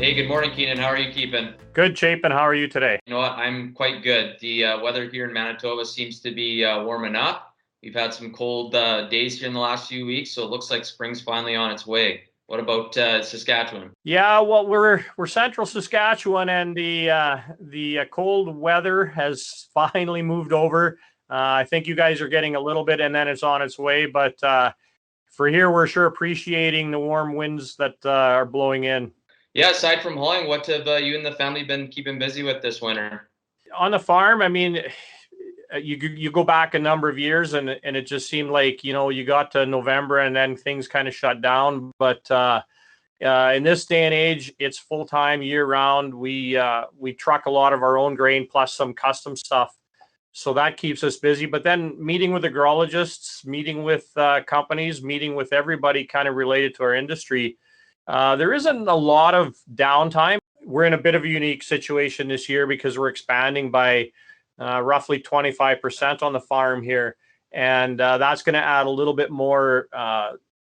Hey, good morning, Keenan. How are you keeping? Good, Chapin. How are you today? You know what? I'm quite good. The weather here in Manitoba seems to be warming up. We've had some cold days here in the last few weeks, so it looks like spring's finally on its way. What about Saskatchewan? Yeah, well, we're central Saskatchewan, and the cold weather has finally moved over. I think you guys are getting a little bit, and then it's on its way. But for here, we're sure appreciating the warm winds that are blowing in. Yeah, aside from hauling, what have you and the family been keeping busy with this winter? On the farm, I mean, you go back a number of years, and it just seemed like you got to November, and then things kind of shut down. But in this day and age, it's full time, year round. We truck a lot of our own grain plus some custom stuff, so that keeps us busy. But then meeting with agrologists, meeting with companies, meeting with everybody kind of related to our industry. There isn't a lot of downtime. We're in a bit of a unique situation this year because we're expanding by roughly 25% on the farm here. And that's going to add a little bit more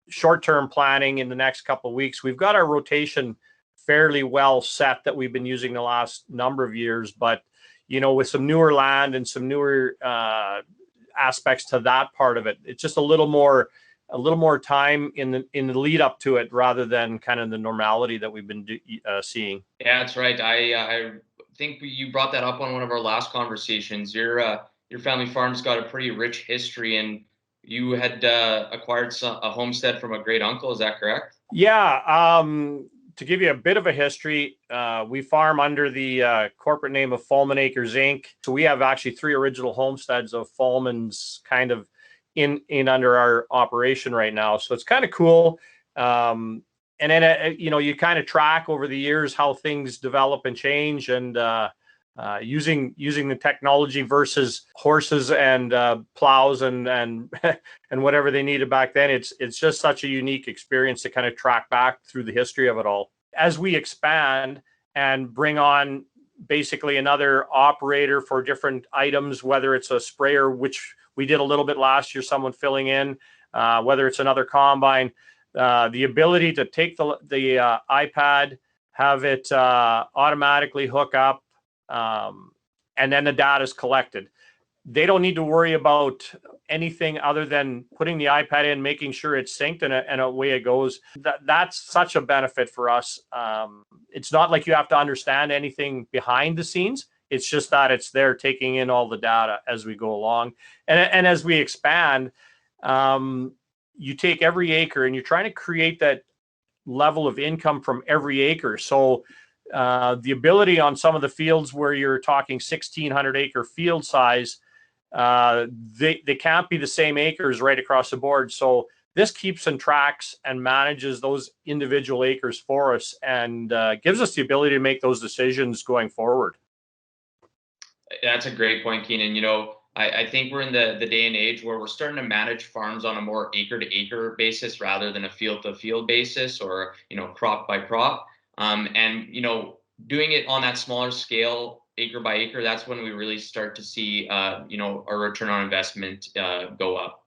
short-term planning in the next couple of weeks. We've got our rotation fairly well set that we've been using the last number of years, but with some newer land and some newer aspects to that part of it, it's just a little more time in the lead up to it rather than kind of the normality that we've been seeing. Yeah, that's right. I think you brought that up on one of our last conversations. Your family farm's got a pretty rich history, and you had acquired a homestead from a great uncle. Is that correct? Yeah. To give you a bit of a history, we farm under the corporate name of Fahlman Acres Inc. So we have actually 3 original homesteads of Fahlman's kind of in under our operation right now. So it's kind of cool. And then, you kind of track over the years how things develop and change, and using the technology versus horses and plows and and whatever they needed back then. It's just such a unique experience to kind of track back through the history of it all. As we expand and bring on basically another operator for different items, whether it's a sprayer, which we did a little bit last year, someone filling in, whether it's another combine, the ability to take the iPad, have it automatically hook up, and then the data is collected. They don't need to worry about anything other than putting the iPad in, making sure it's synced, and away it goes. That's such a benefit for us. It's not like you have to understand anything behind the scenes. It's just that it's there taking in all the data as we go along. And as we expand, you take every acre and you're trying to create that level of income from every acre. So the ability on some of the fields where you're talking 1,600 acre field size, they can't be the same acres right across the board. So this keeps and tracks and manages those individual acres for us, and gives us the ability to make those decisions going forward. That's a great point, Keenan. I think we're in the day and age where we're starting to manage farms on a more acre to acre basis rather than a field to field basis, or crop by crop. And doing it on that smaller scale, acre by acre, that's when we really start to see our return on investment go up.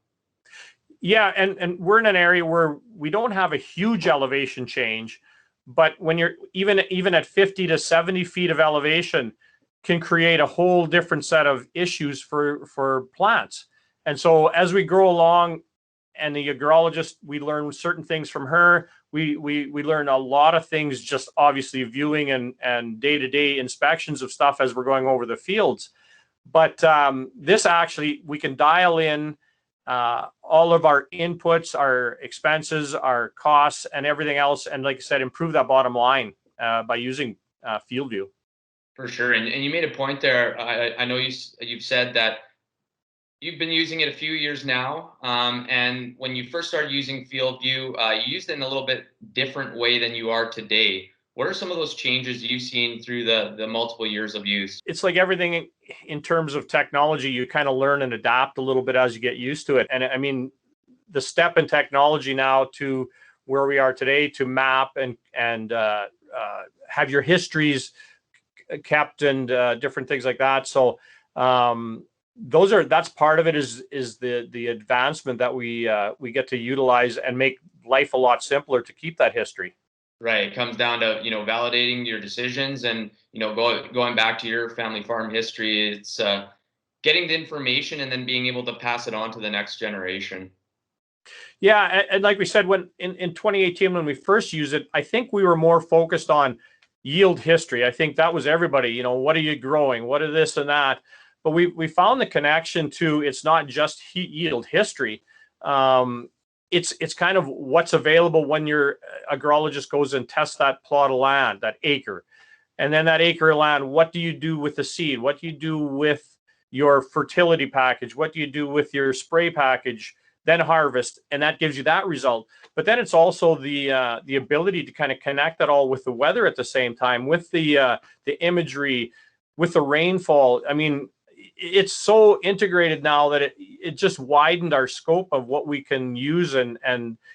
Yeah, and we're in an area where we don't have a huge elevation change, but when you're even at 50 to 70 feet of elevation, can create a whole different set of issues for plants. And so as we grow along, and the agrologist, we learn certain things from her. We learn a lot of things just obviously viewing and day-to-day inspections of stuff as we're going over the fields. But this actually, we can dial in all of our inputs, our expenses, our costs, and everything else. And like I said, improve that bottom line by using FieldView. For sure. And you made a point there. I know you've said that you've been using it a few years now. And when you first started using FieldView, you used it in a little bit different way than you are today. What are some of those changes you've seen through the multiple years of use? It's like everything in terms of technology, you kind of learn and adapt a little bit as you get used to it. And I mean, the step in technology now to where we are today to map and have your histories kept and different things like that. So that's part of it is the advancement that we get to utilize and make life a lot simpler to keep that history. Right. It comes down to, validating your decisions and, going back to your family farm history. It's getting the information and then being able to pass it on to the next generation. Yeah, and like we said, when in 2018 when we first used it, I think we were more focused on yield history. I think that was everybody. What are you growing? What are this and that? But we found the connection to it's not just yield history. It's kind of what's available when your agrologist goes and tests that plot of land, that acre, and then that acre of land. What do you do with the seed? What do you do with your fertility package? What do you do with your spray package? Then harvest, and that gives you that result. But then it's also the ability to kind of connect that all with the weather at the same time, with the imagery, with the rainfall. I mean, it's so integrated now that it just widened our scope of what we can use, and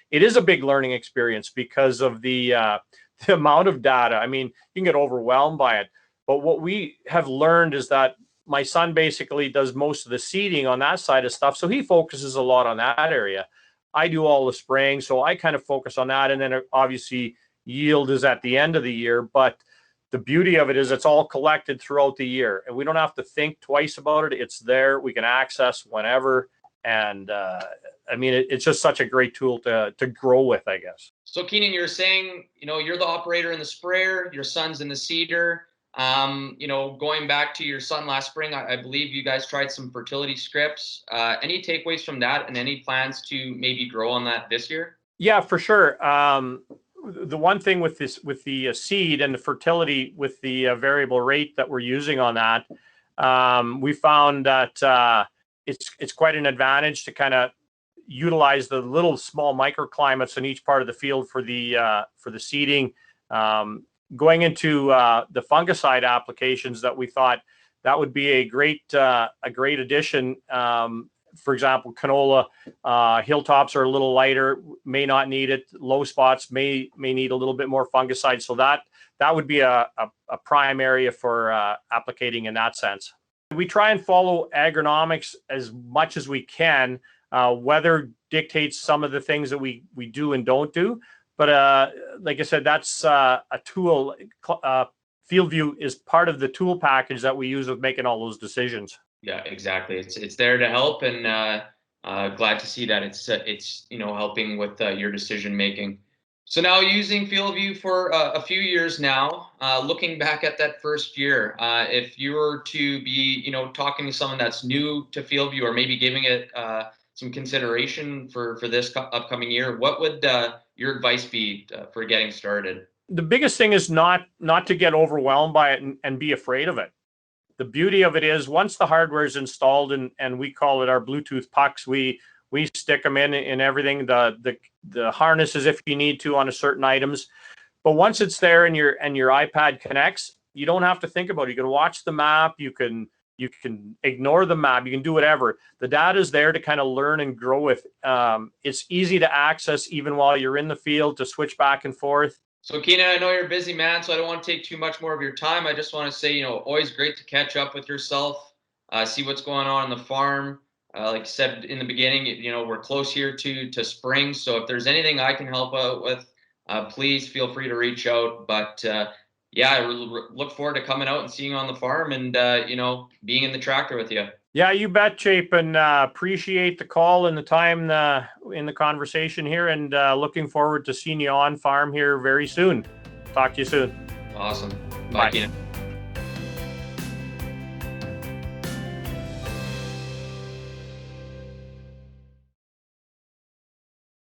it is a big learning experience because of the amount of data. I mean, you can get overwhelmed by it, but what we have learned is that my son basically does most of the seeding on that side of stuff. So he focuses a lot on that area. I do all the spraying. So I kind of focus on that. And then obviously yield is at the end of the year. But the beauty of it is it's all collected throughout the year. And we don't have to think twice about it. It's there. We can access whenever. And I mean, it's just such a great tool to grow with, I guess. So Keenan, you're saying, you're the operator in the sprayer, your son's in the seeder. Going back to your son last spring, I believe you guys tried some fertility scripts. Any takeaways from that and any plans to maybe grow on that this year? Yeah, for sure. The one thing with the seed and the fertility with the variable rate that we're using on that, we found that it's quite an advantage to kind of utilize the little small microclimates in each part of the field for the seeding. Going into the fungicide applications, that we thought that would be a great addition. For example, canola hilltops are a little lighter, may not need it. Low spots may need a little bit more fungicide. So that would be a prime area for applicating in that sense. We try and follow agronomics as much as we can. Weather dictates some of the things that we do and don't do. But like I said, that's a tool. FieldView is part of the tool package that we use with making all those decisions. Yeah, exactly. It's there to help, and glad to see that it's helping with your decision making. So now using FieldView for a few years now, looking back at that first year, if you were to be talking to someone that's new to FieldView or maybe giving it some consideration for this upcoming year, what would your advice be for getting started? The biggest thing is not to get overwhelmed by it and be afraid of it. The beauty of it is once the hardware is installed, and we call it our Bluetooth pucks, we stick them in everything, the harnesses if you need to on certain items. But once it's there and your iPad connects, you don't have to think about it. You can watch the map, you can ignore the map, you can do whatever. The data is there to kind of learn and grow with. It's easy to access even while you're in the field, to switch back and forth. So Keenan, I know you're a busy man, so I don't want to take too much more of your time. I just want to say, always great to catch up with yourself, see what's going on the farm. Like I said in the beginning, we're close here to spring. So if there's anything I can help out with, please feel free to reach out. But yeah, I look forward to coming out and seeing you on the farm and, being in the tractor with you. Yeah, you bet, Chapin. Appreciate the call and the time in the conversation here, and looking forward to seeing you on farm here very soon. Talk to you soon. Awesome. Bye. Keenan.